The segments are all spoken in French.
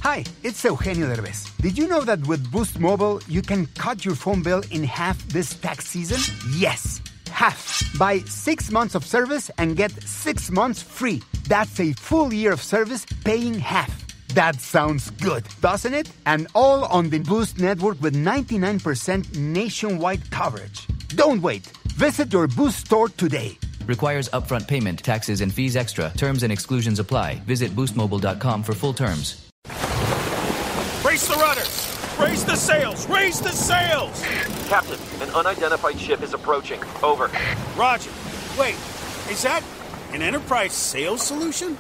Hi, it's Eugenio Derbez. Did you know that with Boost Mobile, you can cut your phone bill in half this tax season? Yes, half. Buy 6 months of service and get 6 months free. That's a full year of service paying half. That sounds good, doesn't it? And all on the Boost network with 99% nationwide coverage. Don't wait. Visit your Boost store today. Requires upfront payment, taxes, and fees extra. Terms and exclusions apply. Visit boostmobile.com for full terms. Raise the rudders! Raise the sails! Raise the sails! Captain, an unidentified ship is approaching. Over. Roger. Wait, is that an enterprise sales solution?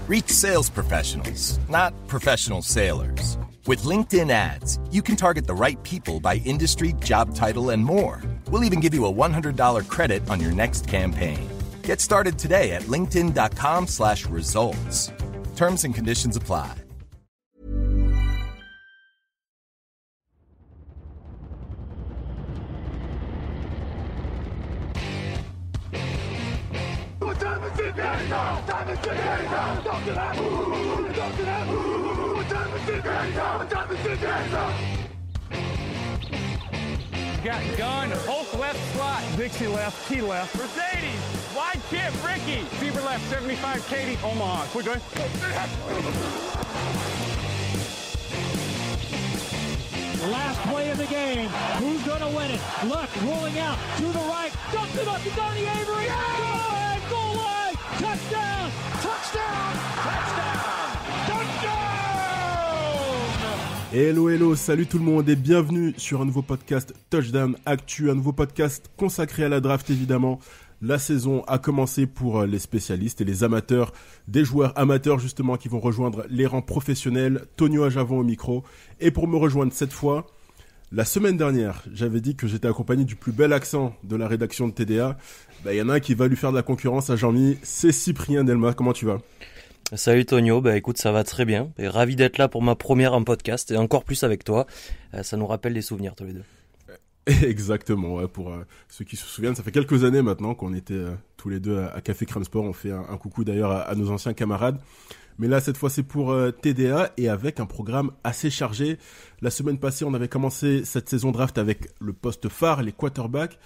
Reach sales professionals, not professional sailors. With LinkedIn ads, you can target the right people by industry, job title, and more. We'll even give you a $100 credit on your next campaign. Get started today at linkedin.com/results. Terms and conditions apply. Got gun, Hulk left slot, Dixie left, T left, Mercedes, wide chip, Ricky, Fever left, 75, Katie, Omaha. We're good. Last play of the game. Who's going to win it? Luck rolling out to the right. Dumps it up to Donnie Avery. Yeah! Goal line. Touchdown. Touchdown. Touchdown. Touchdown. Hello, salut tout le monde et bienvenue sur un nouveau podcast Touchdown Actu, un nouveau podcast consacré à la draft évidemment. La saison a commencé pour les spécialistes et les amateurs, des joueurs amateurs justement qui vont rejoindre les rangs professionnels. Tonio Ajavon au micro. Et pour me rejoindre cette fois, la semaine dernière, j'avais dit que j'étais accompagné du plus bel accent de la rédaction de TDA. Il y en a un qui va lui faire de la concurrence à Jean-Mi, c'est Cyprien Delmas. Comment tu vas ? Salut Tonio, écoute, ça va très bien. Et ravi d'être là pour ma première en podcast et encore plus avec toi. Ça nous rappelle des souvenirs tous les deux. Exactement, ouais, pour ceux qui se souviennent, ça fait quelques années maintenant qu'on était tous les deux à Café Crème Sport. On fait un coucou d'ailleurs à nos anciens camarades. Mais là, cette fois, c'est pour TDA et avec un programme assez chargé. La semaine passée, on avait commencé cette saison draft avec le poste phare, les quarterbacks.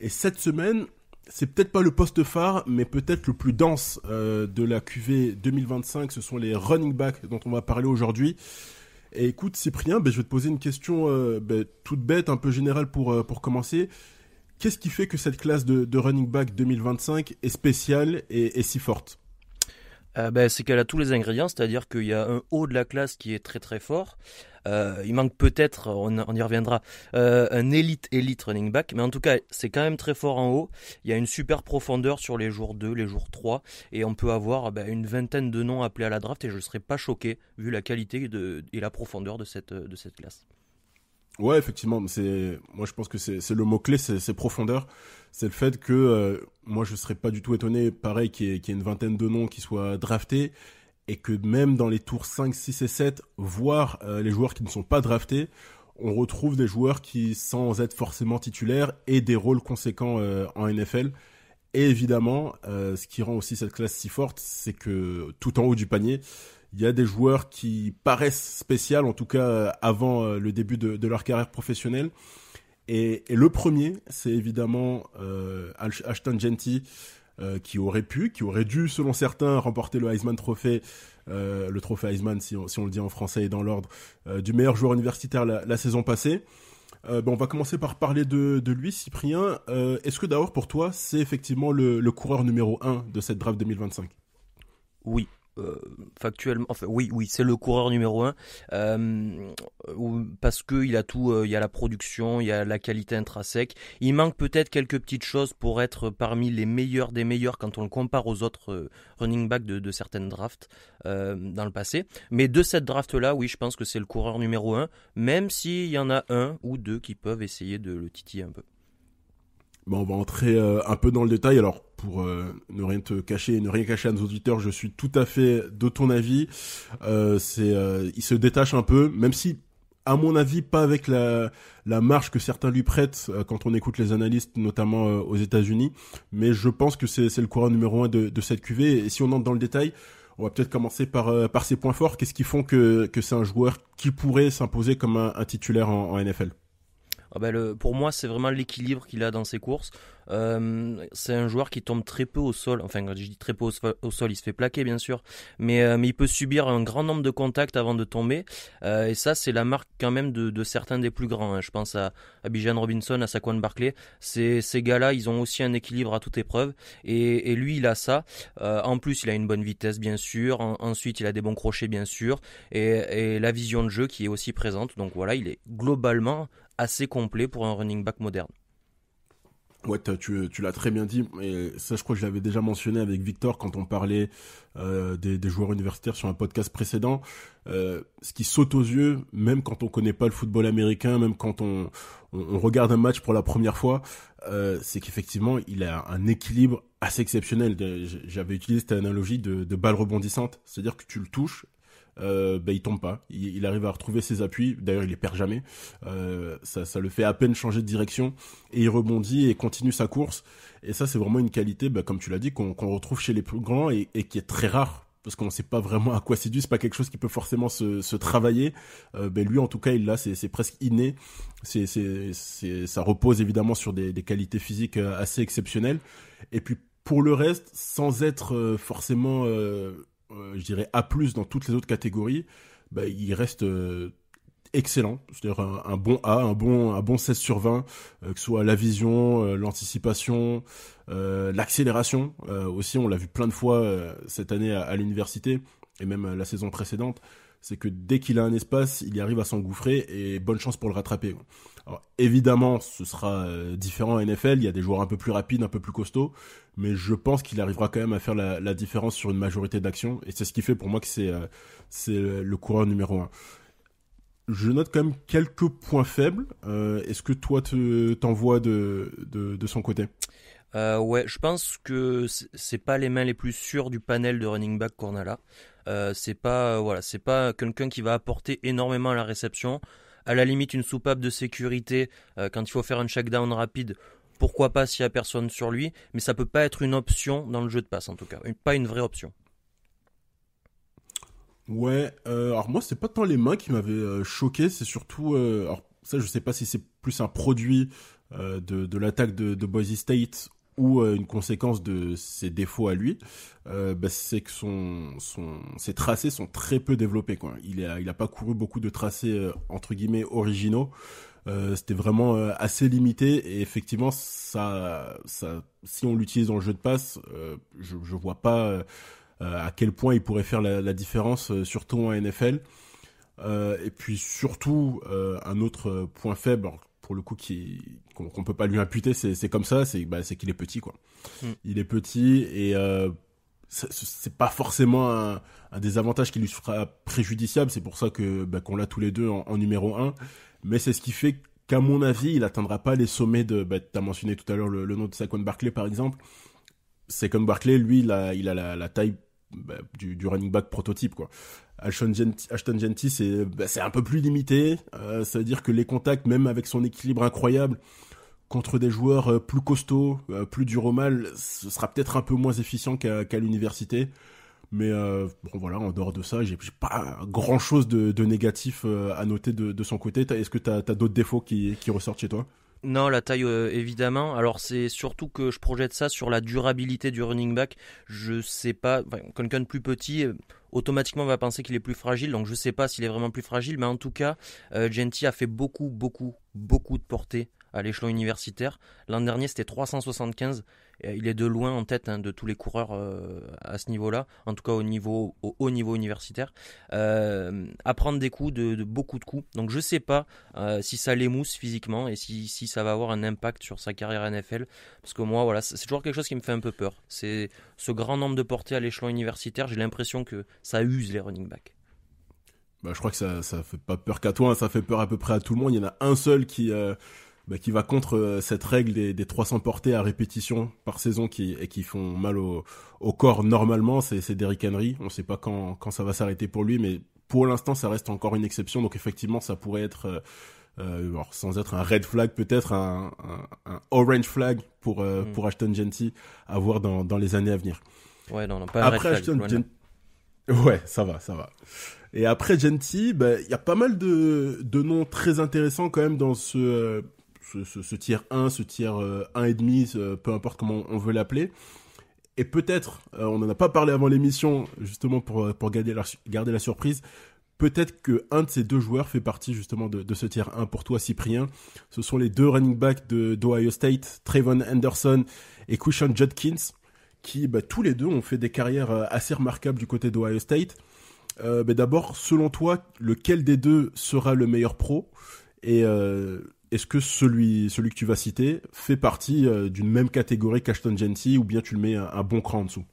Et cette semaine, c'est peut-être pas le poste phare, mais peut-être le plus dense de la QV 2025. Ce sont les running backs dont on va parler aujourd'hui. Et écoute Cyprien, je vais te poser une question toute bête, un peu générale pour commencer. Qu'est-ce qui fait que cette classe de running back 2025 est spéciale et si forte ? C'est qu'elle a tous les ingrédients, c'est-à-dire qu'il y a un haut de la classe qui est très très fort. Il manque peut-être, on y reviendra, un élite running back, mais en tout cas c'est quand même très fort en haut. Il y a une super profondeur sur les jours 2, les jours 3, et on peut avoir une vingtaine de noms appelés à la draft, et je ne serais pas choqué vu la qualité et la profondeur de cette classe. Ouais, effectivement, moi je pense que c'est le mot-clé, c'est profondeur. C'est le fait que moi je serais pas du tout étonné, pareil, qu'il y ait une vingtaine de noms qui soient draftés, et que même dans les tours 5, 6 et 7, voire les joueurs qui ne sont pas draftés, on retrouve des joueurs qui, sans être forcément titulaires, aient des rôles conséquents en NFL. Et évidemment, ce qui rend aussi cette classe si forte, c'est que tout en haut du panier, il y a des joueurs qui paraissent spéciaux, en tout cas avant le début de leur carrière professionnelle. Et le premier, c'est évidemment Ashton Jeanty, qui aurait dû, selon certains, remporter le Heisman Trophy, le trophée Heisman, si on le dit en français et dans l'ordre, du meilleur joueur universitaire la saison passée. On va commencer par parler de lui, Cyprien. Est-ce que d'abord, pour toi, c'est effectivement le coureur numéro 1 de cette draft 2025 ? Oui. Factuellement, oui, c'est le coureur numéro 1 parce que il a tout, il y a la production, il y a la qualité intrinsèque. Il manque peut-être quelques petites choses pour être parmi les meilleurs des meilleurs quand on le compare aux autres running backs de certaines drafts dans le passé. Mais de cette draft-là, oui, je pense que c'est le coureur numéro 1, même s'il y en a un ou deux qui peuvent essayer de le titiller un peu. On va entrer un peu dans le détail. Alors, pour ne rien te cacher et ne rien cacher à nos auditeurs, je suis tout à fait de ton avis. Il se détache un peu, même si, à mon avis, pas avec la marge que certains lui prêtent quand on écoute les analystes, notamment aux États-Unis. Mais je pense que c'est le coureur numéro 1 de cette QV. Et si on entre dans le détail, On va peut-être commencer par ses points forts. Qu'est-ce qui font que c'est un joueur qui pourrait s'imposer comme un titulaire en NFL? Pour moi, c'est vraiment l'équilibre qu'il a dans ses courses. C'est un joueur qui tombe très peu au sol. Enfin, quand je dis très peu au sol, il se fait plaquer, bien sûr. Mais il peut subir un grand nombre de contacts avant de tomber. Et ça, c'est la marque quand même de certains des plus grands. Je pense à Bijan Robinson, à Saquon Barkley. Ces gars-là, ils ont aussi un équilibre à toute épreuve. Et lui, il a ça. En plus, il a une bonne vitesse, bien sûr. Ensuite, il a des bons crochets, bien sûr. Et la vision de jeu qui est aussi présente. Donc voilà, il est globalement assez complet pour un running back moderne. Ouais, tu l'as très bien dit, et ça je crois que je l'avais déjà mentionné avec Victor quand on parlait des joueurs universitaires sur un podcast précédent. Ce qui saute aux yeux, même quand on connaît pas le football américain, même quand on regarde un match pour la première fois, c'est qu'effectivement il a un équilibre assez exceptionnel. J'avais utilisé cette analogie de balle rebondissante, c'est-à-dire que tu le touches, il tombe pas, il arrive à retrouver ses appuis, d'ailleurs il les perd jamais, ça le fait à peine changer de direction et il rebondit et continue sa course, et ça c'est vraiment une qualité, comme tu l'as dit, qu'on retrouve chez les plus grands et qui est très rare parce qu'on ne sait pas vraiment à quoi c'est dû, c'est pas quelque chose qui peut forcément se travailler. Lui en tout cas il l'a, c'est presque inné, ça repose évidemment sur des qualités physiques assez exceptionnelles, et puis pour le reste, sans être forcément je dirais A+, dans toutes les autres catégories, il reste excellent, c'est-à-dire un bon A, un bon 16 sur 20, que ce soit la vision, l'anticipation, l'accélération, aussi on l'a vu plein de fois cette année à l'université, et même la saison précédente, c'est que dès qu'il a un espace, il y arrive à s'engouffrer, et bonne chance pour le rattraper. Alors, évidemment, ce sera différent en NFL, il y a des joueurs un peu plus rapides, un peu plus costauds, mais je pense qu'il arrivera quand même à faire la différence sur une majorité d'actions, et c'est ce qui fait pour moi que c'est le coureur numéro 1. Je note quand même quelques points faibles. Est-ce que toi t'en vois de son côté? Ouais, je pense que c'est pas les mains les plus sûres du panel de running back qu'on a là. C'est pas quelqu'un qui va apporter énormément à la réception. À la limite, une soupape de sécurité quand il faut faire un check-down rapide, pourquoi pas s'il y a personne sur lui, mais ça peut pas être une option dans le jeu de passe en tout cas, pas une vraie option. Ouais, alors moi c'est pas tant les mains qui m'avaient choqué, c'est surtout, alors ça je sais pas si c'est plus un produit de l'attaque de Boise State ou une conséquence de ses défauts à lui, c'est que ses tracés sont très peu développés, quoi. Il a pas couru beaucoup de tracés entre guillemets originaux. C'était vraiment assez limité, et effectivement ça si on l'utilise dans le jeu de passe, je vois pas à quel point il pourrait faire la différence, surtout en NFL. Et puis surtout un autre point faible, alors, pour le coup qu'on peut pas lui imputer, c'est comme ça, c'est qu'il est petit, quoi. Il est petit, et c'est pas forcément un désavantage qui lui sera préjudiciable, c'est pour ça que qu'on l'a tous les deux en numéro 1, mais c'est ce qui fait qu'à mon avis il atteindra pas les sommets de, t'as mentionné tout à l'heure le nom de Saquon Barkley par exemple. Saquon Barkley, lui, il a la taille du running back prototype, quoi. Ashton Jeanty, c'est un peu plus limité, ça veut dire que les contacts, même avec son équilibre incroyable, contre des joueurs plus costauds, plus durs au mal, ce sera peut-être un peu moins efficient qu'à l'université, mais voilà, en dehors de ça, j'ai pas grand chose de négatif à noter de son côté. Est-ce que t'as d'autres défauts qui ressortent chez toi? Non, la taille évidemment. Alors c'est surtout que je projette ça sur la durabilité du running back. Je sais pas, quelqu'un de plus petit automatiquement va penser qu'il est plus fragile, donc je sais pas s'il est vraiment plus fragile, mais en tout cas, Jeanty a fait beaucoup de portée à l'échelon universitaire. L'an dernier, c'était 375. Il est de loin en tête de tous les coureurs à ce niveau-là, en tout cas au haut niveau universitaire. À prendre des coups, de beaucoup de coups. Donc je sais pas si ça l'émousse physiquement et si ça va avoir un impact sur sa carrière NFL. Parce que moi, voilà, c'est toujours quelque chose qui me fait un peu peur. C'est ce grand nombre de portées à l'échelon universitaire. J'ai l'impression que ça use les running backs. Je crois que ça fait pas peur qu'à toi, hein, ça fait peur à peu près à tout le monde. Il y en a un seul qui va contre cette règle des 300 portées à répétition par saison qui font mal au corps normalement, c'est Derrick Henry. On ne sait pas quand ça va s'arrêter pour lui, mais pour l'instant ça reste encore une exception, donc effectivement ça pourrait être, alors, sans être un red flag, peut-être un orange flag pour Ashton Jeanty à voir dans les années à venir. Ouais, non, pas un red flag. Ouais, ça va. Et après Genty, y a pas mal de noms très intéressants quand même dans ce tier 1, ce tier 1,5, peu importe comment on veut l'appeler. Et peut-être, on n'en a pas parlé avant l'émission, justement pour garder la surprise, peut-être qu'un de ces deux joueurs fait partie justement de ce tier 1 pour toi, Cyprien. Ce sont les deux running backs d'Ohio State, Trayvon Henderson et Quinshon Judkins, qui tous les deux ont fait des carrières assez remarquables du côté d'Ohio State. D'abord, selon toi, lequel des deux sera le meilleur pro ? Et est-ce que celui que tu vas citer fait partie d'une même catégorie qu'Ashton Jeanty, ou bien tu le mets un bon cran en dessous ?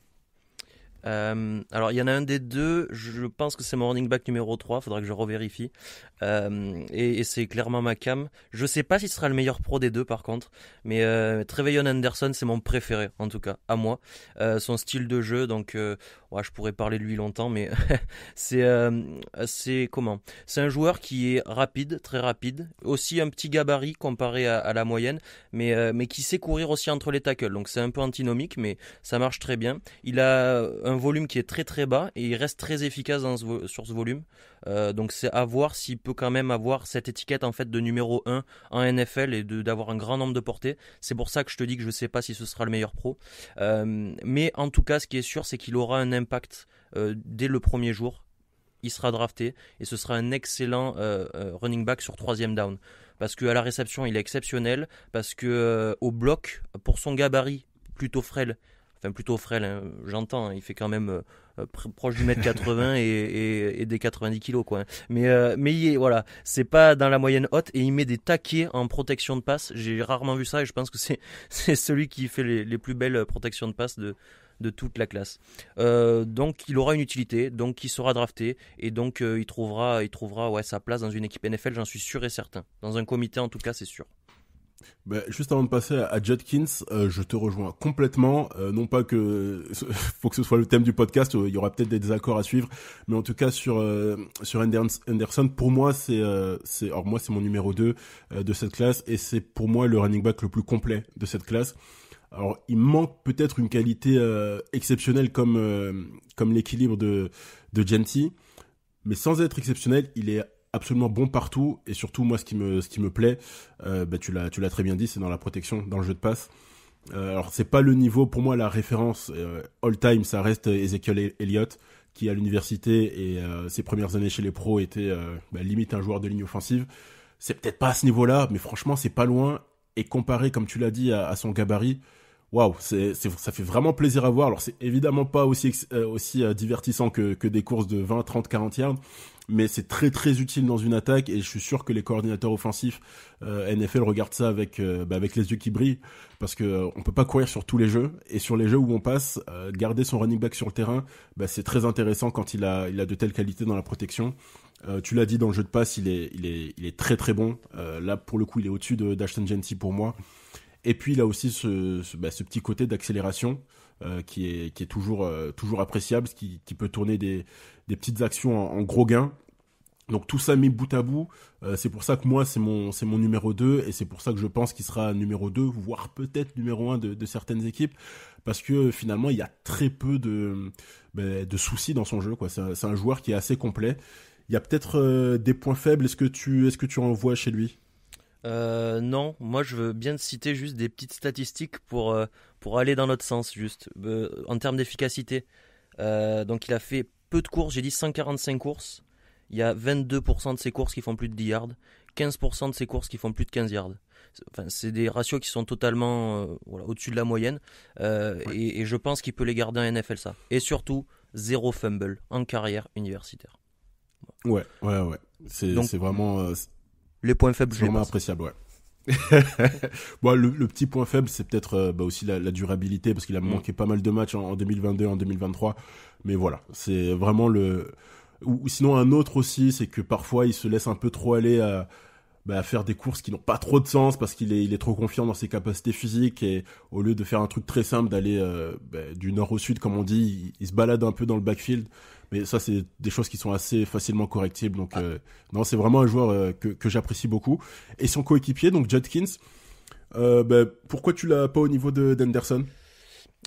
Alors il y en a un des deux, je pense que c'est mon running back numéro 3, faudra que je revérifie, et c'est clairement ma cam. Je sais pas si ce sera le meilleur pro des deux par contre, mais Trayvon Henderson c'est mon préféré en tout cas, à moi. Son style de jeu, donc je pourrais parler de lui longtemps, mais c'est un joueur qui est rapide, très rapide, aussi un petit gabarit comparé à la moyenne, mais qui sait courir aussi entre les tackles, donc c'est un peu antinomique, mais ça marche très bien. Il a un volume qui est très très bas et il reste très efficace sur ce volume, donc c'est à voir s'il peut quand même avoir cette étiquette en fait de numéro 1 en NFL et d'avoir un grand nombre de portées. C'est pour ça que je te dis que je ne sais pas si ce sera le meilleur pro, mais en tout cas ce qui est sûr c'est qu'il aura un impact dès le premier jour. Il sera drafté et ce sera un excellent running back sur 3e down, parce qu'à la réception il est exceptionnel, parce que au bloc, pour son gabarit plutôt frêle, hein, j'entends, il fait quand même proche du 1m80 et des 90 kg quoi. Mais voilà, c'est pas dans la moyenne haute et il met des taquets en protection de passe. J'ai rarement vu ça et je pense que c'est celui qui fait les plus belles protections de passe de toute la classe. Donc il aura une utilité, donc il sera drafté et donc il trouvera sa place dans une équipe NFL, j'en suis sûr et certain. Dans un comité en tout cas, c'est sûr. Juste avant de passer à Judkins, je te rejoins complètement. Non pas que faut que ce soit le thème du podcast, il y aura peut-être des désaccords à suivre, mais en tout cas sur Henderson, pour moi c'est mon numéro 2 de cette classe et c'est pour moi le running back le plus complet de cette classe. Alors il manque peut-être une qualité exceptionnelle comme l'équilibre de Jeanty, mais sans être exceptionnel, il est absolument bon partout, et surtout moi ce qui me plaît, tu l'as très bien dit, c'est dans la protection, dans le jeu de passe. Alors c'est pas le niveau, pour moi la référence all time ça reste Ezekiel Elliott, qui à l'université et ses premières années chez les pros était limite un joueur de ligne offensive. C'est peut-être pas à ce niveau-là, mais franchement c'est pas loin, et comparé comme tu l'as dit à son gabarit, waouh, ça fait vraiment plaisir à voir. Alors c'est évidemment pas aussi divertissant que des courses de 20, 30, 40 yards, mais c'est très très utile dans une attaque, et je suis sûr que les coordinateurs offensifs NFL regardent ça avec les yeux qui brillent, parce que on peut pas courir sur tous les jeux, et sur les jeux où on passe, garder son running back sur le terrain, c'est très intéressant quand il a de telles qualités dans la protection. Tu l'as dit, dans le jeu de passe, il est très très bon. Là pour le coup, il est au-dessus d'Ashton Jeanty pour moi. Et puis il a aussi ce petit côté d'accélération qui est toujours appréciable, qui peut tourner des petites actions en gros gains. Donc tout ça mis bout à bout, c'est pour ça que moi c'est mon numéro 2, et c'est pour ça que je pense qu'il sera numéro 2, voire peut-être numéro 1 de certaines équipes, parce que finalement il y a très peu de soucis dans son jeu, quoi. C'est un joueur qui est assez complet. Il y a peut-être des points faibles, est-ce que tu en vois chez lui ? Non, moi je veux bien citer juste des petites statistiques pour aller dans notre sens, juste en termes d'efficacité. Donc il a fait peu de courses, j'ai dit 145 courses, il y a 22% de ses courses qui font plus de 10 yards, 15% de ses courses qui font plus de 15 yards. C'est des ratios qui sont totalement au-dessus de la moyenne, et je pense qu'il peut les garder en NFL, ça. Et surtout, 0 fumble en carrière universitaire. Ouais. C'est vraiment... les points faibles, c'est vraiment appréciable, ouais. Le petit point faible, c'est peut-être aussi la durabilité, parce qu'il a manqué pas mal de matchs en 2022, en 2023. Mais voilà, c'est vraiment ou sinon un autre aussi, c'est que parfois il se laisse un peu trop aller à faire des courses qui n'ont pas trop de sens, parce qu'il est trop confiant dans ses capacités physiques, et au lieu de faire un truc très simple, d'aller du nord au sud comme on dit, il se balade un peu dans le backfield. Mais ça, c'est des choses qui sont assez facilement correctibles. Donc non, c'est vraiment un joueur que j'apprécie beaucoup. Et son coéquipier, donc Judkins, pourquoi tu l'as pas au niveau d'Henderson ?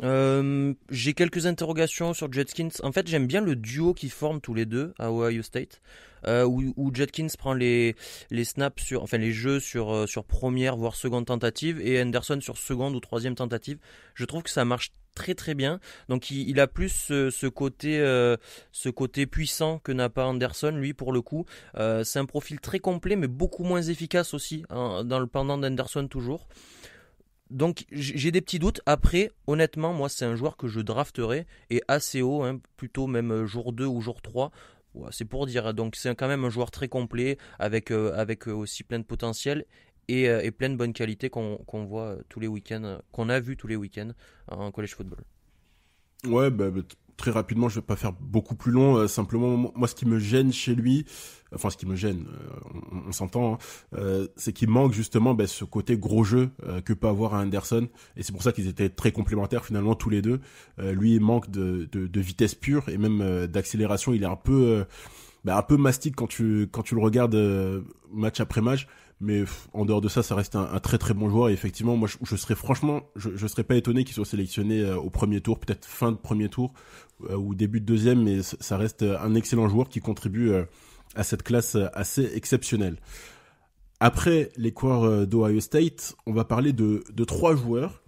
J'ai quelques interrogations sur Judkins. En fait, j'aime bien le duo qu'ils forment tous les deux à Ohio State, où Judkins prend les snaps les jeux sur première voire seconde tentative et Henderson sur seconde ou troisième tentative. Je trouve que ça marche très très bien. Donc il a plus ce côté puissant que n'a pas Henderson, lui, pour le coup. C'est un profil très complet mais beaucoup moins efficace aussi, hein, dans le pendant d'Henderson toujours. Donc j'ai des petits doutes. Après, honnêtement, moi c'est un joueur que je drafterai et assez haut, hein, plutôt même jour 2 ou jour 3. Ouais, c'est pour dire. Donc c'est quand même un joueur très complet avec aussi plein de potentiel et plein de bonnes qualités qu'on voit tous les week-ends, qu'on a vu tous les week-ends en college football. Ouais, très rapidement, je vais pas faire beaucoup plus long. Simplement, moi, ce qui me gêne chez lui, enfin, ce qui me gêne, on s'entend, hein, c'est qu'il manque justement ce côté gros jeu que peut avoir Henderson. Et c'est pour ça qu'ils étaient très complémentaires finalement tous les deux. Lui, il manque de vitesse pure et même d'accélération. Il est un peu mastic quand tu le regardes match après match. Mais en dehors de ça, ça reste un très très bon joueur. Et effectivement, moi, je serais pas étonné qu'il soit sélectionné au premier tour, peut-être fin de premier tour ou début de deuxième. Mais ça reste un excellent joueur qui contribue à cette classe assez exceptionnelle. Après les coureurs d'Ohio State, on va parler de 3 joueurs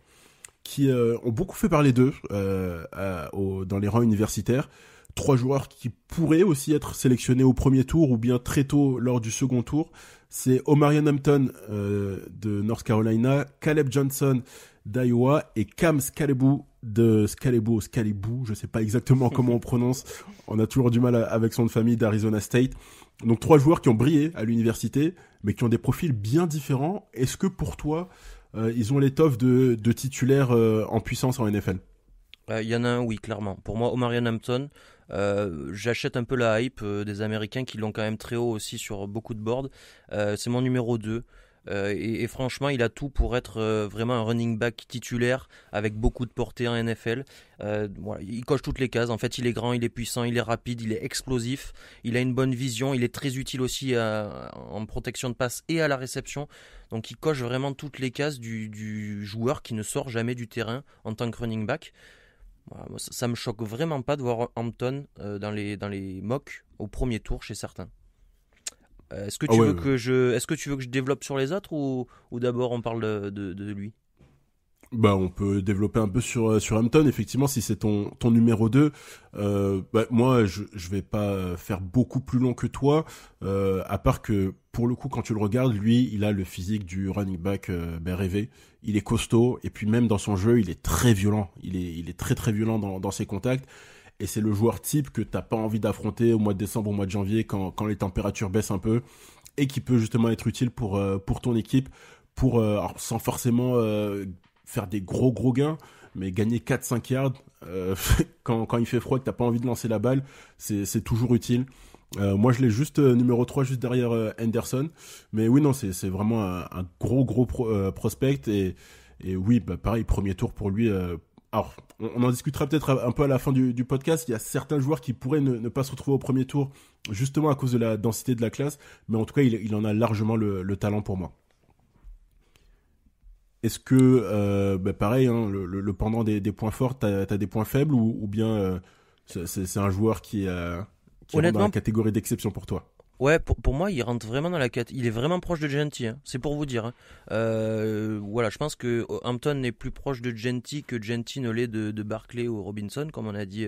qui ont beaucoup fait parler d'eux dans les rangs universitaires. 3 joueurs qui pourraient aussi être sélectionnés au premier tour ou bien très tôt lors du second tour. C'est Omarion Hampton de North Carolina, Caleb Johnson d'Iowa et Cam Scalaboo de Scalaboo, je sais pas exactement comment on prononce, on a toujours du mal avec son nom de famille, d'Arizona State. Donc 3 joueurs qui ont brillé à l'université, mais qui ont des profils bien différents. Est-ce que pour toi, ils ont l'étoffe de titulaires en puissance en NFL ? Il y en a un, oui, clairement. Pour moi, Omarion Hampton, j'achète un peu la hype des Américains qui l'ont quand même très haut aussi sur beaucoup de boards. C'est mon numéro 2. Et franchement, il a tout pour être vraiment un running back titulaire avec beaucoup de portée en NFL. Voilà, il coche toutes les cases. En fait, il est grand, il est puissant, il est rapide, il est explosif. Il a une bonne vision. Il est très utile aussi en protection de passe et à la réception. Donc, il coche vraiment toutes les cases du joueur qui ne sort jamais du terrain en tant que running back. Voilà, ça me choque vraiment pas de voir Hampton dans les mocks au premier tour chez certains. Est-ce que tu veux que je développe sur les autres ou d'abord on parle de lui ? On peut développer un peu sur Hampton. Effectivement, si c'est ton numéro 2, moi je vais pas faire beaucoup plus long que toi, à part que pour le coup quand tu le regardes, lui il a le physique du running back rêvé. Il est costaud et puis même dans son jeu il est très violent. Il est très très violent dans ses contacts. Et c'est le joueur type que t'as pas envie d'affronter au mois de décembre, au mois de janvier, quand les températures baissent un peu, et qui peut justement être utile pour ton équipe, alors sans forcément faire des gros gains, mais gagner 4-5 yards quand il fait froid et que t'as pas envie de lancer la balle, c'est toujours utile. Moi je l'ai juste numéro 3, juste derrière Henderson. Mais oui, non, c'est vraiment un gros prospect. Et oui, pareil, premier tour pour lui. Alors, on en discutera peut-être un peu à la fin du podcast. Il y a certains joueurs qui pourraient ne pas se retrouver au premier tour, justement à cause de la densité de la classe. Mais en tout cas, il en a largement le talent pour moi. Est-ce que, pareil, hein, le pendant des points forts, t'as des points faibles ou bien c'est un joueur qui rentre dans la catégorie d'exception pour toi ? Ouais, pour moi, il rentre vraiment dans la catégorie. Il est vraiment proche de Genty, hein. C'est pour vous dire. Hein. Voilà, je pense que Hampton est plus proche de Genty que Genty ne l'est de Barkley ou Robinson, comme on a dit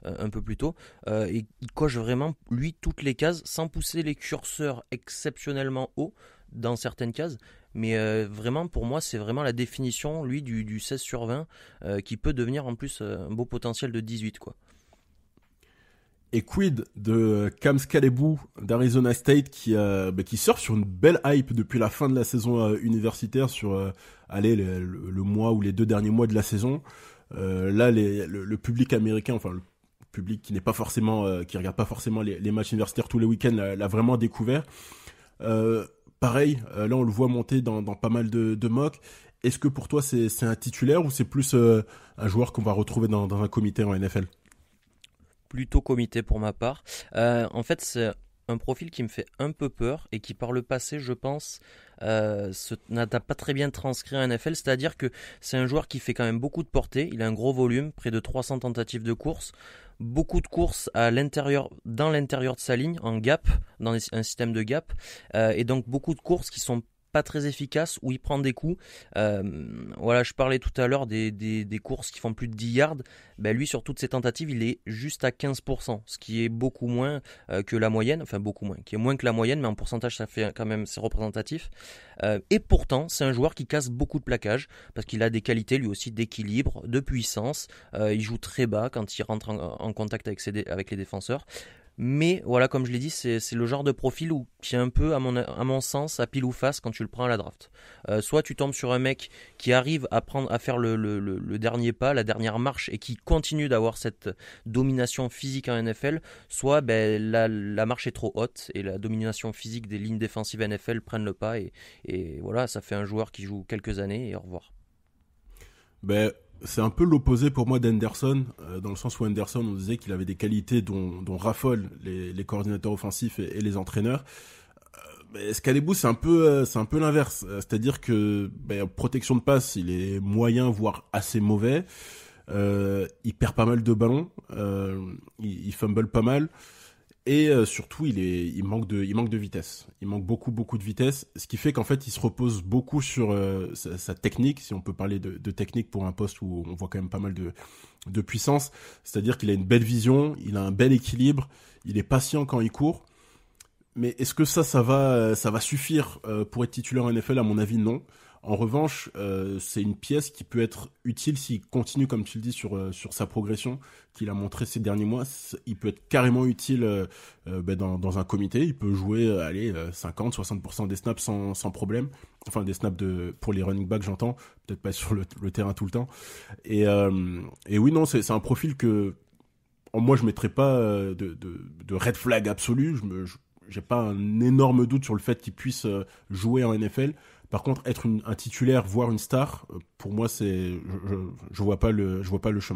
un peu plus tôt. Et il coche vraiment, lui, toutes les cases, sans pousser les curseurs exceptionnellement haut dans certaines cases. Mais vraiment, pour moi, c'est vraiment la définition, lui, du 16 sur 20, qui peut devenir en plus un beau potentiel de 18, quoi. Et quid de Cam Scalaboo d'Arizona State qui surfe sur une belle hype depuis la fin de la saison universitaire sur le mois ou les 2 derniers mois de la saison. Là, le public américain, enfin le public qui n'est pas forcément, qui regarde pas forcément les matchs universitaires tous les week-ends, l'a vraiment découvert. Pareil, là on le voit monter dans pas mal de mocks. Est-ce que pour toi c'est un titulaire ou c'est plus un joueur qu'on va retrouver dans un comité en NFL ? Plutôt comité pour ma part. En fait, c'est un profil qui me fait un peu peur et qui par le passé, je pense, n'a pas très bien transcrit en NFL. C'est-à-dire que c'est un joueur qui fait quand même beaucoup de portée. Il a un gros volume, près de 300 tentatives de course. Beaucoup de courses dans l'intérieur de sa ligne, en gap, dans un système de gap. Et donc beaucoup de courses qui sont pas très efficace, où il prend des coups. Je parlais tout à l'heure des courses qui font plus de 10 yards. Lui, sur toutes ses tentatives, il est juste à 15%, ce qui est beaucoup moins que la moyenne, enfin beaucoup moins, qui est moins que la moyenne, mais en pourcentage, ça fait quand même, c'est représentatif. Et pourtant, c'est un joueur qui casse beaucoup de plaquages, parce qu'il a des qualités, lui aussi, d'équilibre, de puissance. Il joue très bas quand il rentre en contact avec les défenseurs. Mais voilà, comme je l'ai dit, c'est le genre de profil qui est un peu, à mon sens, à pile ou face quand tu le prends à la draft. Soit tu tombes sur un mec qui arrive à faire le dernier pas, la dernière marche, et qui continue d'avoir cette domination physique en NFL, soit la marche est trop haute et la domination physique des lignes défensives NFL prennent le pas, et voilà, ça fait un joueur qui joue quelques années et au revoir. C'est un peu l'opposé pour moi d'Henderson, dans le sens où Henderson, on disait qu'il avait des qualités dont raffolent les coordinateurs offensifs et les entraîneurs. Scalabous, c'est un peu l'inverse. C'est-à-dire que protection de passe, il est moyen, voire assez mauvais. Il perd pas mal de ballons, il fumble pas mal. Et surtout, il manque de vitesse. Il manque beaucoup de vitesse, ce qui fait qu'en fait, il se repose beaucoup sur sa technique, si on peut parler de technique pour un poste où on voit quand même pas mal de puissance. C'est-à-dire qu'il a une belle vision, il a un bel équilibre, il est patient quand il court. Mais est-ce que ça va suffire pour être titulaire en NFL? À mon avis, non. En revanche, c'est une pièce qui peut être utile s'il continue, comme tu le dis, sur sa progression qu'il a montré ces derniers mois. Il peut être carrément utile dans un comité. Il peut jouer 50-60% des snaps sans problème. Enfin, des snaps pour les running backs, j'entends. Peut-être pas sur le terrain tout le temps. Et oui, non, c'est un profil que moi, je mettrais pas de red flag absolu. J'ai pas un énorme doute sur le fait qu'il puisse jouer en NFL. Par contre, être un titulaire, voire une star, pour moi, je vois pas le chemin.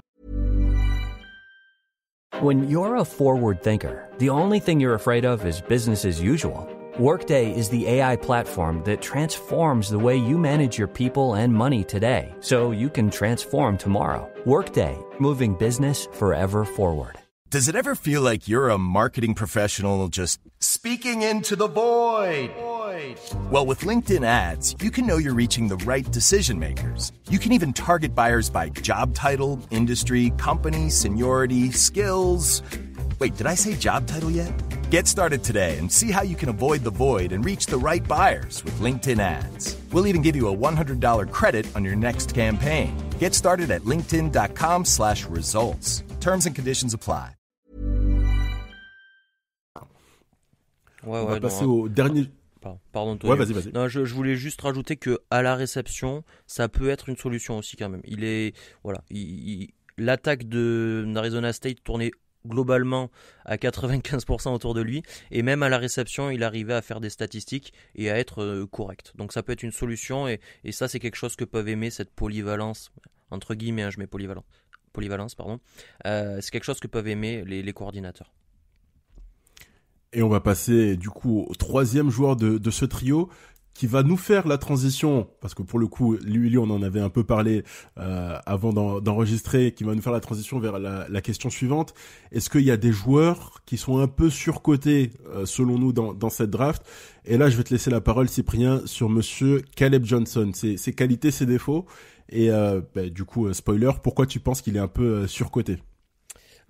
When you're a forward thinker, the only thing you're afraid of is business as usual. Workday is the AI platform that transforms the way you manage your people and money today, so you can transform tomorrow. Workday, moving business forever forward. Does it ever feel like you're a marketing professional just speaking into the void? Well, with LinkedIn ads, you can know you're reaching the right decision makers. You can even target buyers by job title, industry, company, seniority, skills. Wait, did I say job title yet? Get started today and see how you can avoid the void and reach the right buyers with LinkedIn ads. We'll even give you a $100 credit on your next campaign. Get started at linkedin.com/results. Terms and conditions apply. On va passer au dernier... Pardon, ouais, vas-y. Non, je voulais juste rajouter que à la réception, ça peut être une solution aussi quand même. L'attaque d'Arizona State tournait globalement à 95% autour de lui, et même à la réception, il arrivait à faire des statistiques et à être correct. Donc ça peut être une solution, et ça, c'est quelque chose que peuvent aimer, cette polyvalence, entre guillemets, je mets polyvalence, pardon. C'est quelque chose que peuvent aimer les coordinateurs. Et on va passer du coup au troisième joueur de ce trio qui va nous faire la transition, parce que pour le coup, lui on en avait un peu parlé avant d'enregistrer, qui va nous faire la transition vers la question suivante. Est-ce qu'il y a des joueurs qui sont un peu surcotés selon nous dans cette draft? Et là, je vais te laisser la parole, Cyprien, sur monsieur Caleb Johnson, ses qualités, ses défauts, et du coup, spoiler, pourquoi tu penses qu'il est un peu surcoté?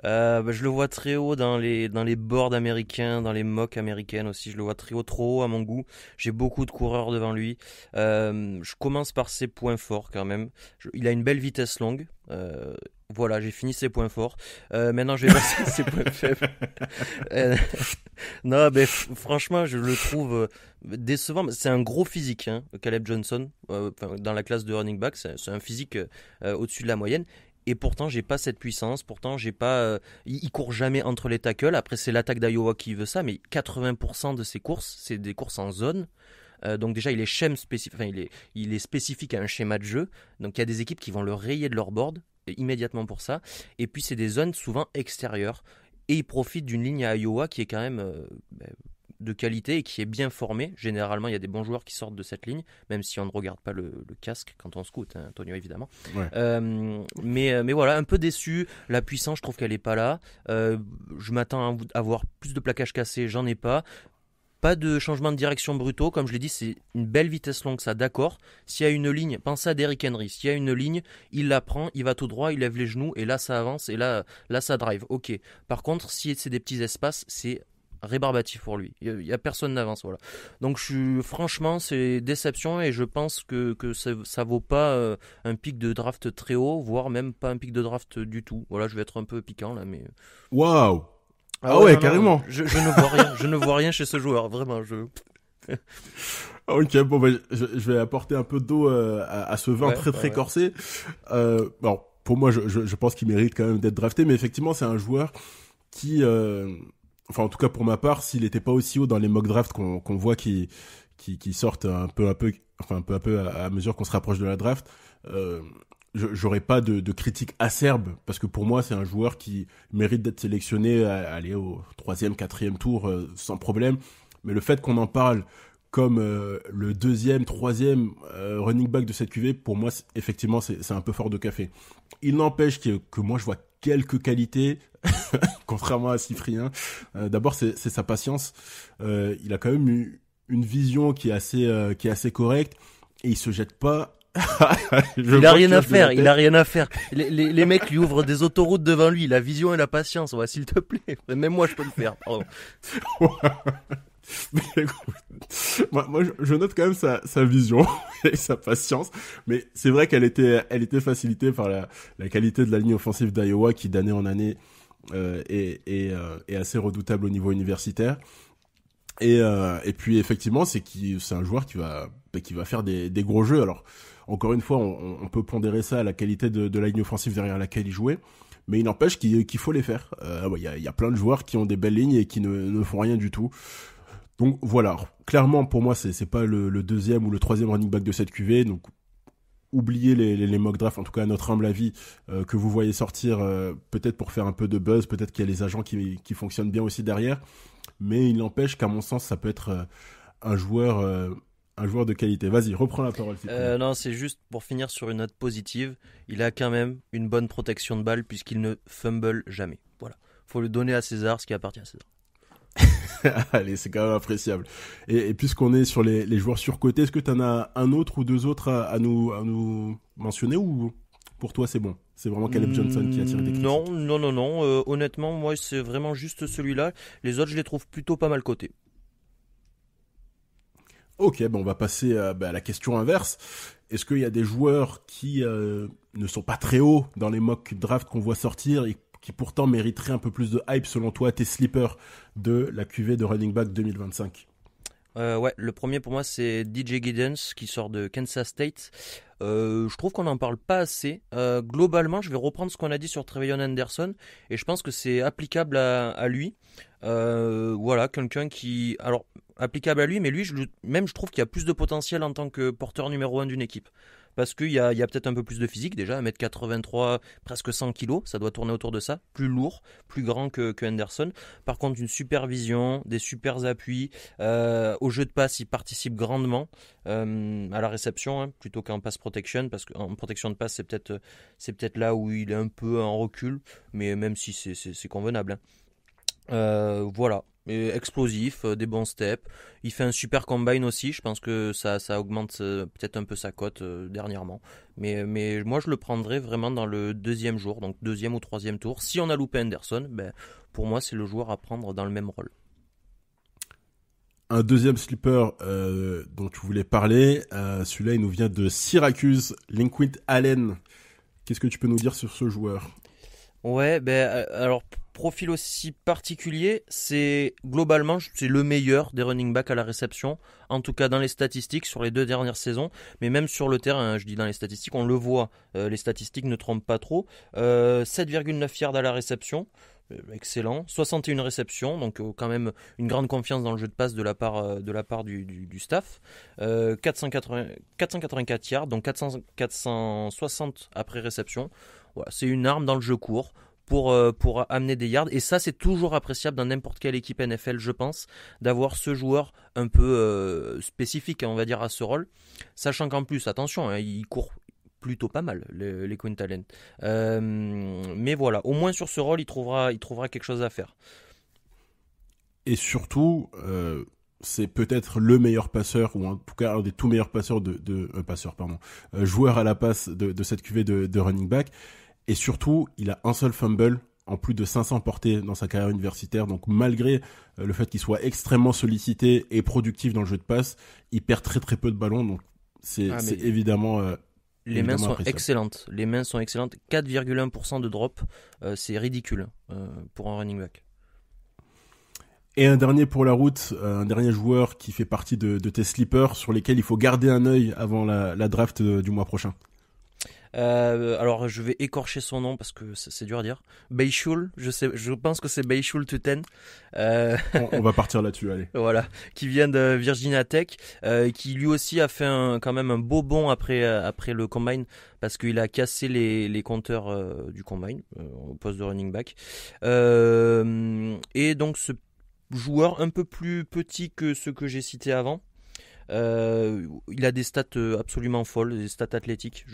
Je le vois très haut dans les boards américains, dans les mocks américaines aussi. Je le vois très haut, trop haut à mon goût. J'ai beaucoup de coureurs devant lui. Je commence par ses points forts quand même. Il a une belle vitesse longue. Voilà, j'ai fini ses points forts. Maintenant, je vais passer ses points faibles. Non, franchement, je le trouve décevant. C'est un gros physique, hein, Caleb Johnson. Dans la classe de running back, c'est un physique au-dessus de la moyenne. Et pourtant, j'ai pas cette puissance. Pourtant, j'ai pas. Il court jamais entre les tackles. Après, c'est l'attaque d'Iowa qui veut ça. Mais 80% de ses courses, c'est des courses en zone. Donc déjà, il est spécifique à un schéma de jeu. Donc il y a des équipes qui vont le rayer de leur board immédiatement pour ça. Et puis c'est des zones souvent extérieures. Et il profite d'une ligne à Iowa qui est quand même de qualité et qui est bien formé. Généralement, il y a des bons joueurs qui sortent de cette ligne, même si on ne regarde pas le casque quand on scout, hein, Antonio évidemment. Ouais. Mais voilà, un peu déçu. La puissance, je trouve qu'elle n'est pas là. Je m'attends à avoir plus de plaquages cassés, j'en ai pas. Pas de changement de direction brutaux, comme je l'ai dit, c'est une belle vitesse longue, ça, d'accord. S'il y a une ligne, pensez à Derrick Henry, s'il y a une ligne, il la prend, il va tout droit, il lève les genoux, et là ça avance, et là ça drive, ok. Par contre, si c'est des petits espaces, c'est rébarbatif pour lui, il y a personne n'avance, voilà. Donc franchement, c'est déception, et je pense que ça vaut pas un pic de draft très haut, voire même pas un pic de draft du tout. Voilà, je vais être un peu piquant là, mais... Waouh. Ah ouais, non, carrément. Non, je ne vois rien, je ne vois rien chez ce joueur, vraiment. Ok, bon, je vais apporter un peu d'eau à ce vin très corsé. Bon, pour moi, je pense qu'il mérite quand même d'être drafté, mais effectivement, c'est un joueur qui, enfin, en tout cas pour ma part, s'il n'était pas aussi haut dans les mock drafts qu'on voit qui sortent un peu à mesure qu'on se rapproche de la draft, j'aurais pas de critique acerbe, parce que pour moi c'est un joueur qui mérite d'être sélectionné à aller au 3e, 4e tour sans problème, mais le fait qu'on en parle comme le 2e, 3e running back de cette QV, pour moi effectivement c'est un peu fort de café. Il n'empêche que moi je vois quelques qualités contrairement à Cyprien. D'abord c'est sa patience, il a quand même une vision qui est assez correcte, et il se jette pas. Il a rien à faire. Les mecs lui ouvrent des autoroutes devant lui. La vision et la patience. Ouais, s'il te plaît. Même moi, je peux le faire. Pardon. Mais écoute, moi, je note quand même sa vision et sa patience. Mais c'est vrai qu'elle était facilitée par la qualité de la ligne offensive d'Iowa, qui d'année en année est assez redoutable au niveau universitaire. Et puis effectivement, c'est un joueur qui va faire des gros jeux. Alors encore une fois, on peut pondérer ça à la qualité de la ligne offensive derrière laquelle il jouait, mais il n'empêche qu'il faut les faire. Il y a plein de joueurs qui ont des belles lignes et qui ne font rien du tout. Donc voilà, clairement pour moi c'est pas le 2e ou le 3e running back de cette QV. Donc oubliez les mock drafts, en tout cas à notre humble avis, que vous voyez sortir, peut-être pour faire un peu de buzz, peut-être qu'il y a les agents qui fonctionnent bien aussi derrière. Mais il n'empêche qu'à mon sens, ça peut être un joueur de qualité. Vas-y, reprends la parole. Non, c'est juste pour finir sur une note positive. Il a quand même une bonne protection de balle puisqu'il ne fumble jamais. Voilà, faut le donner à César ce qui appartient à César. Allez, c'est quand même appréciable. Et puisqu'on est sur les joueurs surcotés, est-ce que tu en as un autre ou deux autres à nous mentionner, ou pour toi c'est bon? C'est vraiment Caleb Johnson qui a tiré des critiques? Non. Honnêtement, moi c'est vraiment juste celui-là. Les autres, je les trouve plutôt pas mal cotés. Ok, on va passer à la question inverse. Est-ce qu'il y a des joueurs qui ne sont pas très hauts dans les mock drafts qu'on voit sortir et qui pourtant mériteraient un peu plus de hype selon toi, tes sleepers de la QV de running back 2025? Le premier pour moi c'est DJ Giddens qui sort de Kansas State. Je trouve qu'on n'en parle pas assez. Globalement, je vais reprendre ce qu'on a dit sur Trevion Henderson et je pense que c'est applicable à lui. Voilà, quelqu'un qui... Alors, applicable à lui, mais lui, je trouve qu'il y a plus de potentiel en tant que porteur numéro 1 d'une équipe. Parce qu'il y a peut-être un peu plus de physique déjà, 1m83, presque 100 kg, ça doit tourner autour de ça, plus lourd, plus grand que Henderson. Par contre, une super vision, des super appuis, au jeu de passe, il participe grandement à la réception, plutôt qu'en pass protection, parce qu'en protection de passe, c'est peut-être là où il est un peu en recul, mais même si c'est convenable. Voilà. Et explosif, des bons steps. Il fait un super combine aussi. Je pense que ça augmente peut-être un peu sa cote dernièrement. Mais moi, je le prendrais vraiment dans le 2e jour, donc 2e ou 3e tour. Si on a loupé Henderson, pour moi, c'est le joueur à prendre dans le même rôle. Un deuxième sleeper dont tu voulais parler, celui-là, il nous vient de Syracuse, Linquint Allen. Qu'est-ce que tu peux nous dire sur ce joueur? Ouais, alors... Profil aussi particulier, globalement c'est le meilleur des running backs à la réception, en tout cas dans les statistiques sur les 2 dernières saisons, mais même sur le terrain, je dis dans les statistiques, on le voit, les statistiques ne trompent pas trop. 7,9 yards à la réception, excellent, 61 réceptions, donc quand même une grande confiance dans le jeu de passe de la part du staff. 484 yards, donc 460 après réception. Voilà, c'est une arme dans le jeu court. pour amener des yards. Et ça, c'est toujours appréciable dans n'importe quelle équipe NFL, je pense, d'avoir ce joueur un peu spécifique, on va dire, à ce rôle. Sachant qu'en plus, attention, hein, il court plutôt pas mal, les Quinn Allen. Mais voilà, au moins sur ce rôle, il trouvera quelque chose à faire. Et surtout, c'est peut-être le meilleur passeur, ou en tout cas un des tout meilleurs passeurs joueur à la passe de cette cuvée de running back. Et surtout, il a un seul fumble en plus de 500 portées dans sa carrière universitaire. Donc malgré le fait qu'il soit extrêmement sollicité et productif dans le jeu de passe, il perd très très peu de ballons. Donc c'est évidemment... les mains sont excellentes. 4,1% de drop, c'est ridicule pour un running back. Et un dernier pour la route, un dernier joueur qui fait partie de tes sleepers sur lesquels il faut garder un œil avant la draft du mois prochain. Alors je vais écorcher son nom parce que c'est dur à dire. Bayshul, je pense que c'est Bayshul Tuten. On va partir là-dessus, allez. Voilà, qui vient de Virginia Tech, qui lui aussi a fait quand même un beau bond après le combine parce qu'il a cassé les compteurs du combine au poste de running back. Et donc ce joueur un peu plus petit que ceux que j'ai cités avant. Il a des stats absolument folles, des stats athlétiques,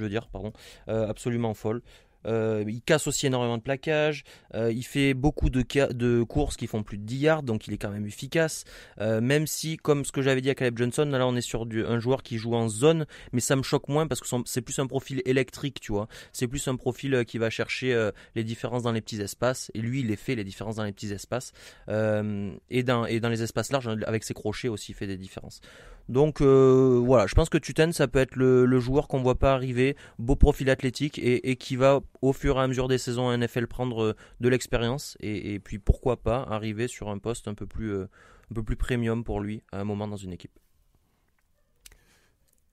absolument folles. Il casse aussi énormément de plaquages, il fait beaucoup de courses qui font plus de 10 yards, donc il est quand même efficace, même si, comme ce que j'avais dit à Caleb Johnson, là on est sur un joueur qui joue en zone, mais ça me choque moins parce que c'est plus un profil électrique, tu vois, c'est plus un profil qui va chercher les différences dans les petits espaces, et lui il les fait, les différences dans les petits espaces, et dans les espaces larges, avec ses crochets aussi il fait des différences. Donc voilà, je pense que Tuten ça peut être le joueur qu'on voit pas arriver, beau profil athlétique et qui va au fur et à mesure des saisons NFL prendre de l'expérience et puis pourquoi pas arriver sur un poste un peu plus premium pour lui à un moment dans une équipe.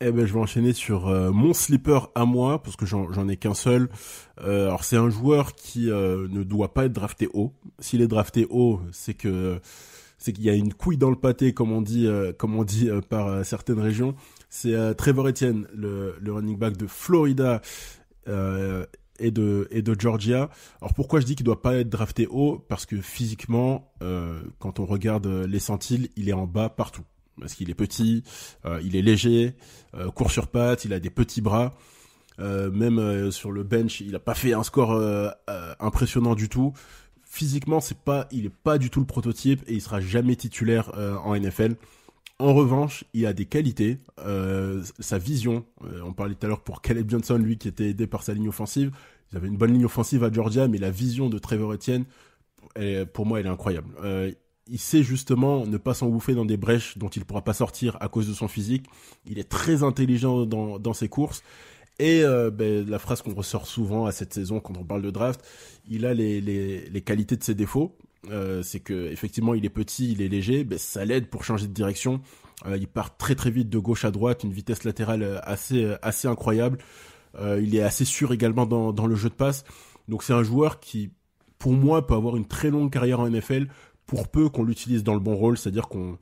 Eh ben je vais enchaîner sur mon sleeper à moi parce que j'en ai qu'un seul. Alors c'est un joueur qui ne doit pas être drafté haut. S'il est drafté haut, c'est qu'il y a une couille dans le pâté, comme on dit par certaines régions. C'est Trevor Etienne, le running back de Florida et de Georgia. Alors pourquoi je dis qu'il doit pas être drafté haut ? Parce que physiquement, quand on regarde les centiles, il est en bas partout. Parce qu'il est petit, il est léger, court sur pattes, il a des petits bras. Même sur le bench, il a pas fait un score impressionnant du tout. Physiquement, il est pas du tout le prototype et il sera jamais titulaire en NFL. En revanche, il a des qualités, sa vision. On parlait tout à l'heure pour Caleb Johnson, lui qui était aidé par sa ligne offensive. Ils avaient une bonne ligne offensive à Georgia, mais la vision de Trevor Etienne, pour moi, elle est incroyable. Il sait justement ne pas s'engouffrer dans des brèches dont il pourra pas sortir à cause de son physique. Il est très intelligent dans ses courses. Et la phrase qu'on ressort souvent à cette saison quand on parle de draft, il a les qualités de ses défauts. C'est que effectivement il est petit, il est léger, ça l'aide pour changer de direction. Il part très très vite de gauche à droite, une vitesse latérale assez incroyable. Il est assez sûr également dans le jeu de passe. Donc c'est un joueur qui, pour moi, peut avoir une très longue carrière en NFL pour peu qu'on l'utilise dans le bon rôle, c'est-à-dire qu'on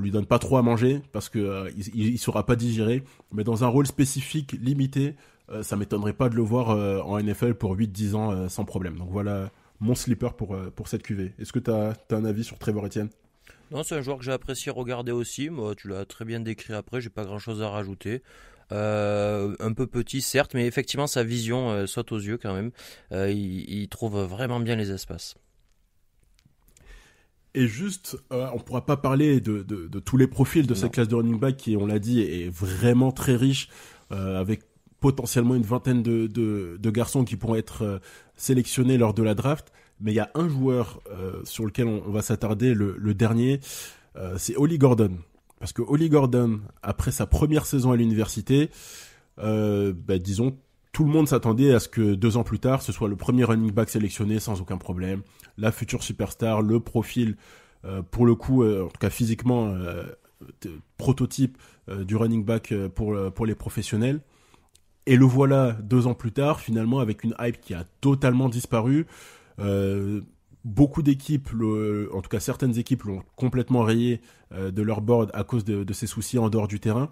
lui donne pas trop à manger parce que il saura pas digérer, mais dans un rôle spécifique limité, ça m'étonnerait pas de le voir en NFL pour 8-10 ans sans problème. Donc voilà mon sleeper pour cette cuvée. Est-ce que t'as un avis sur Trevor Etienne ? Non, c'est un joueur que j'ai apprécié regarder aussi. Moi, tu l'as très bien décrit après, j'ai pas grand-chose à rajouter. Un peu petit certes, mais effectivement sa vision saute aux yeux quand même. Il trouve vraiment bien les espaces. Et juste, on pourra pas parler de tous les profils de cette classe de running back qui, on l'a dit, est vraiment très riche, avec potentiellement une vingtaine de garçons qui pourront être sélectionnés lors de la draft. Mais il y a un joueur sur lequel on va s'attarder, le dernier, c'est Ollie Gordon. Parce que Ollie Gordon, après sa première saison à l'université, disons, tout le monde s'attendait à ce que 2 ans plus tard, ce soit le premier running back sélectionné sans aucun problème, la future superstar, le profil, pour le coup, en tout cas physiquement, prototype du running back pour les professionnels. Et le voilà 2 ans plus tard, finalement, avec une hype qui a totalement disparu. Beaucoup d'équipes, en tout cas certaines équipes, l'ont complètement rayé de leur board à cause de ses soucis en dehors du terrain.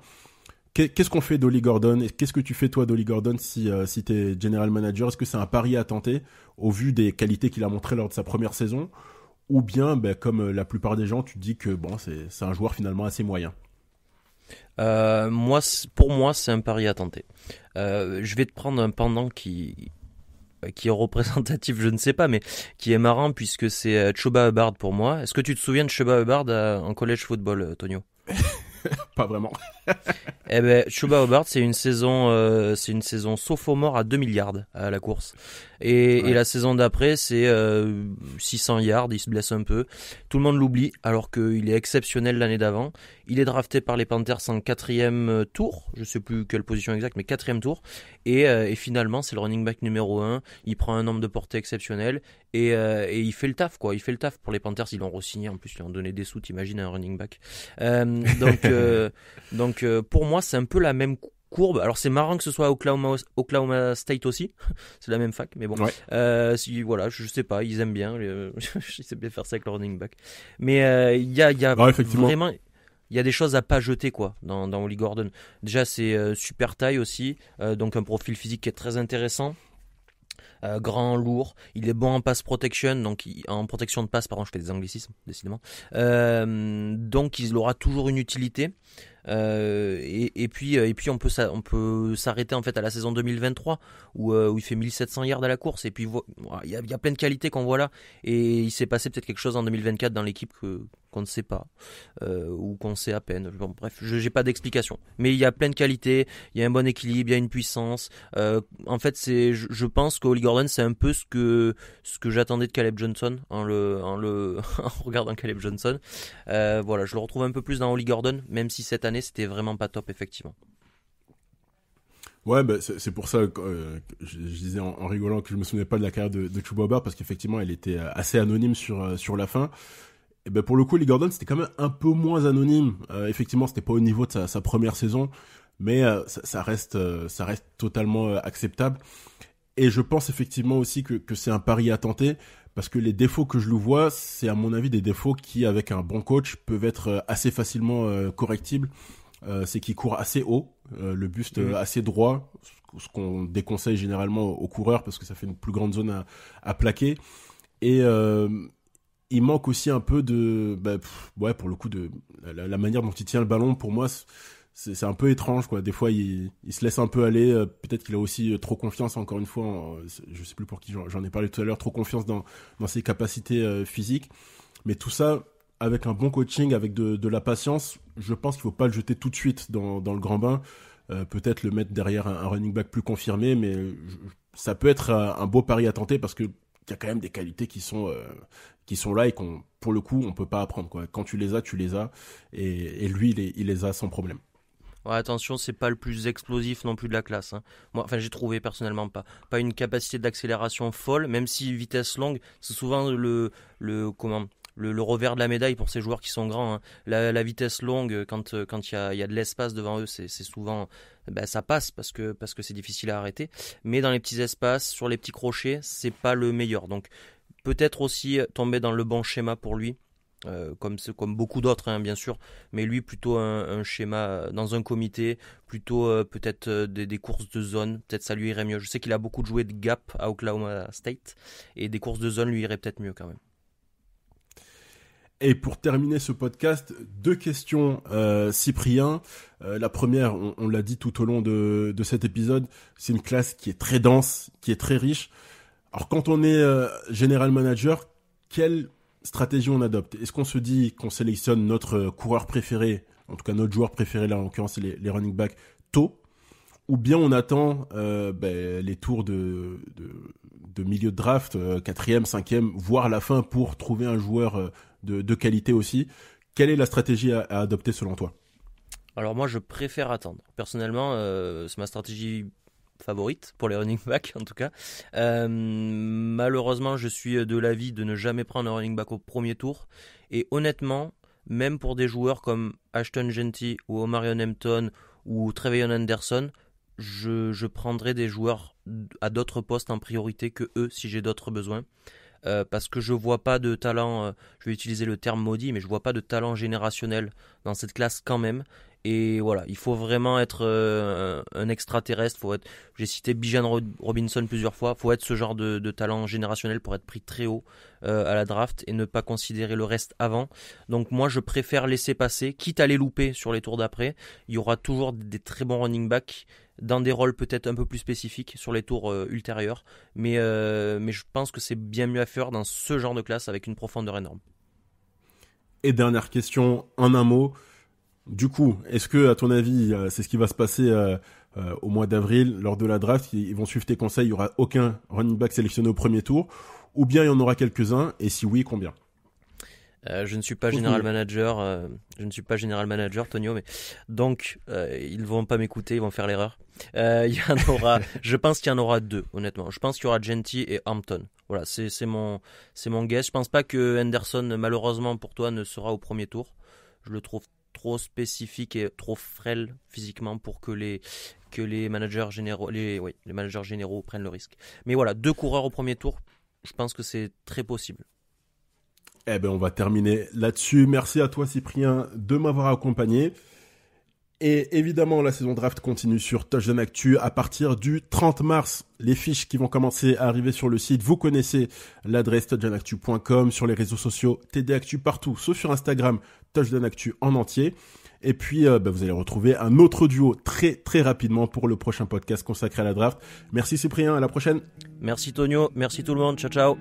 Qu'est-ce qu'on fait d'Ollie Gordon et qu'est-ce que tu fais toi d'Ollie Gordon si t'es general manager? Est-ce que c'est un pari à tenter au vu des qualités qu'il a montrées lors de sa première saison, ou bien comme la plupart des gens tu te dis que bon c'est un joueur finalement assez moyen? Pour moi c'est un pari à tenter. Je vais te prendre un pendant qui est représentatif, je ne sais pas, mais qui est marrant puisque c'est Chuba Hubbard pour moi. Est-ce que tu te souviens de Chuba Hubbard en college football, Tonio? Pas vraiment. Chuba Hubbard, c'est une saison sophomore à 2 milliards à la course. Et la saison d'après, c'est 600 yards, il se blesse un peu. Tout le monde l'oublie, alors qu'il est exceptionnel l'année d'avant. Il est drafté par les Panthers en 4e tour, je sais plus quelle position exacte, mais 4e tour. Et finalement, c'est le running back numéro 1. Il prend un nombre de portées exceptionnel. Et il fait le taf, quoi. Il fait le taf pour les Panthers. Ils l'ont re-signé. En plus, ils lui ont donné des sous. T'imagines un running back. Donc, pour moi, c'est un peu la même courbe. Alors, c'est marrant que ce soit Oklahoma State aussi. C'est la même fac, mais bon. Ouais. Voilà, je sais pas. Ils aiment bien. Ils aiment bien faire ça avec le running back. Mais il y a vraiment. Il y a des choses à pas jeter quoi dans Ollie Gordon. Déjà, c'est super taille aussi. Donc, un profil physique qui est très intéressant. Grand, lourd, il est bon en pass protection, donc en protection de passe, pardon, je fais des anglicismes, décidément. Donc il aura toujours une utilité. Et puis on peut s'arrêter en fait à la saison 2023 où il fait 1700 yards à la course. Et puis il y a plein de qualités qu'on voit là. Et il s'est passé peut-être quelque chose en 2024 dans l'équipe qu'on ne sait pas ou qu'on sait à peine. Bon, bref, j'ai pas d'explication. Mais il y a plein de qualités, il y a un bon équilibre, il y a une puissance. En fait, je pense qu'Ollie Gordon, c'est un peu ce que j'attendais de Caleb Johnson en regardant Caleb Johnson. Voilà, je le retrouve un peu plus dans Ollie Gordon, même si cette année c'était vraiment pas top effectivement. Ouais, c'est pour ça que je disais en rigolant que je me souvenais pas de la carrière de Chuba Hubbard parce qu'effectivement elle était assez anonyme sur la fin. Et pour le coup, Ollie Gordon c'était quand même un peu moins anonyme. Effectivement, c'était pas au niveau de sa première saison, mais ça reste totalement acceptable. Et je pense effectivement aussi que c'est un pari à tenter. Parce que les défauts que je le vois, c'est à mon avis des défauts qui, avec un bon coach, peuvent être assez facilement correctibles. C'est qu'il court assez haut, le buste assez droit, ce qu'on déconseille généralement aux coureurs parce que ça fait une plus grande zone à plaquer. Et il manque aussi un peu de, pour le coup, de la manière dont il tient le ballon. Pour moi, c'est un peu étrange quoi. Des fois il se laisse un peu aller, peut-être qu'il a aussi trop confiance, encore une fois, je sais plus pour qui j'en ai parlé tout à l'heure, trop confiance dans ses capacités physiques. Mais tout ça avec un bon coaching, avec de la patience, je pense qu'il faut pas le jeter tout de suite dans le grand bain. Peut-être le mettre derrière un running back plus confirmé, mais ça peut être un beau pari à tenter parce que il y a quand même des qualités qui sont là et qu'on, pour le coup, on peut pas apprendre quoi. Quand tu les as, et lui il les a sans problème. Ouais, attention, c'est pas le plus explosif non plus de la classe. Hein. Moi, j'ai trouvé personnellement pas une capacité d'accélération folle, même si vitesse longue, c'est souvent le revers de la médaille pour ces joueurs qui sont grands. Hein. La vitesse longue, quand il y a de l'espace devant eux, c'est souvent ça passe parce que c'est difficile à arrêter. Mais dans les petits espaces, sur les petits crochets, c'est pas le meilleur. Donc peut-être aussi tomber dans le bon schéma pour lui. Comme beaucoup d'autres hein, bien sûr, mais lui plutôt un schéma dans un comité, plutôt peut-être des courses de zone, peut-être ça lui irait mieux. Je sais qu'il a beaucoup joué de gap à Oklahoma State et des courses de zone lui iraient peut-être mieux quand même. Et pour terminer ce podcast, 2 questions, Cyprien. La première, on l'a dit tout au long de cet épisode, c'est une classe qui est très dense, qui est très riche. Alors quand on est general manager, quelle stratégie on adopte? Est-ce qu'on se dit qu'on sélectionne notre coureur préféré, en tout cas notre joueur préféré là en l'occurrence les running backs tôt, ou bien on attend les tours de milieu de draft, 4e, 5e, voire la fin pour trouver un joueur de qualité aussi? Quelle est la stratégie à adopter selon toi? Alors moi je préfère attendre. Personnellement c'est ma stratégie favorite pour les running backs en tout cas. Malheureusement je suis de l'avis de ne jamais prendre un running back au premier tour, et honnêtement même pour des joueurs comme Ashton Genty ou Omarion Hampton ou Trevion Anderson, je prendrai des joueurs à d'autres postes en priorité que eux si j'ai d'autres besoins. Parce que je vois pas de talent, je vais utiliser le terme maudit, mais je vois pas de talent générationnel dans cette classe quand même. Et voilà, il faut vraiment être un extraterrestre. J'ai cité Bijan Robinson plusieurs fois. Il faut être ce genre de talent générationnel pour être pris très haut à la draft et ne pas considérer le reste avant. Donc moi, je préfère laisser passer, quitte à les louper sur les tours d'après. Il y aura toujours des très bons running backs dans des rôles peut-être un peu plus spécifiques sur les tours ultérieurs. Mais je pense que c'est bien mieux à faire dans ce genre de classe avec une profondeur énorme. Et dernière question, en un mot. Du coup, est-ce que, à ton avis, c'est ce qui va se passer au mois d'avril lors de la draft? Ils vont suivre tes conseils, il n'y aura aucun running back sélectionné au premier tour, ou bien il y en aura quelques-uns, et si oui, combien? Je ne suis pas général manager, Tonio, mais donc ils vont pas m'écouter, ils vont faire l'erreur. Je pense qu'il y en aura 2, honnêtement. Je pense qu'il y aura Genty et Hampton. Voilà, c'est mon guess. Je pense pas que Henderson, malheureusement pour toi, ne sera au premier tour. Je le trouve trop spécifique et trop frêle physiquement pour que les managers généraux, les managers généraux prennent le risque. Mais voilà, 2 coureurs au premier tour, je pense que c'est très possible. Eh ben, on va terminer là-dessus. Merci à toi, Cyprien, de m'avoir accompagné. Et évidemment, la saison draft continue sur Touchdown Actu à partir du 30 mars. Les fiches qui vont commencer à arriver sur le site, vous connaissez l'adresse touchdownactu.com, sur les réseaux sociaux, TD Actu partout, sauf sur Instagram, Touchdown Actu en entier. Et puis, vous allez retrouver un autre duo très très rapidement pour le prochain podcast consacré à la draft. Merci Cyprien, à la prochaine. Merci Tonio, merci tout le monde, ciao ciao.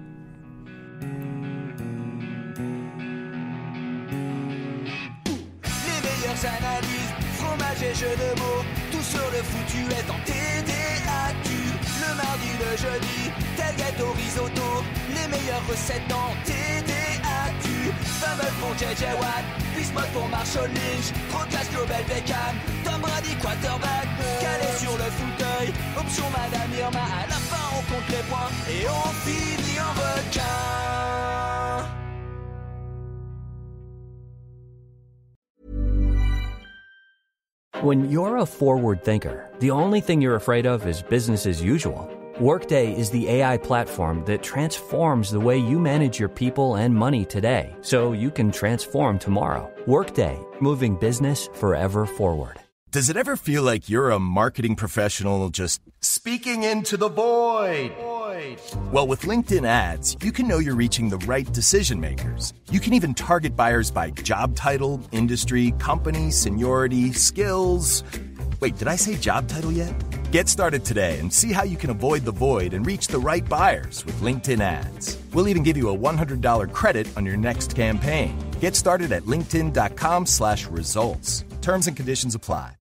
Analyse, fromage et jeux de mots, tout sur le foutu est en TDAQ. Le mardi, le jeudi, tel gâteau risotto, les meilleures recettes en TDAQ. Fumble pour JJ Watt, Bismuth pour Marshall Lynch, trop classe Global Beckham, Tom Brady quarterback, calé sur le fauteuil, option Madame Irma, à la fin on compte les points et on finit en requin. When you're a forward thinker, the only thing you're afraid of is business as usual. Workday is the AI platform that transforms the way you manage your people and money today, so you can transform tomorrow. Workday, moving business forever forward. Does it ever feel like you're a marketing professional just speaking into the void? Well, with LinkedIn ads, you can know you're reaching the right decision makers. You can even target buyers by job title, industry, company, seniority, skills. Wait, did I say job title yet? Get started today and see how you can avoid the void and reach the right buyers with LinkedIn ads. We'll even give you a $100 credit on your next campaign. Get started at linkedin.com/results. Terms and conditions apply.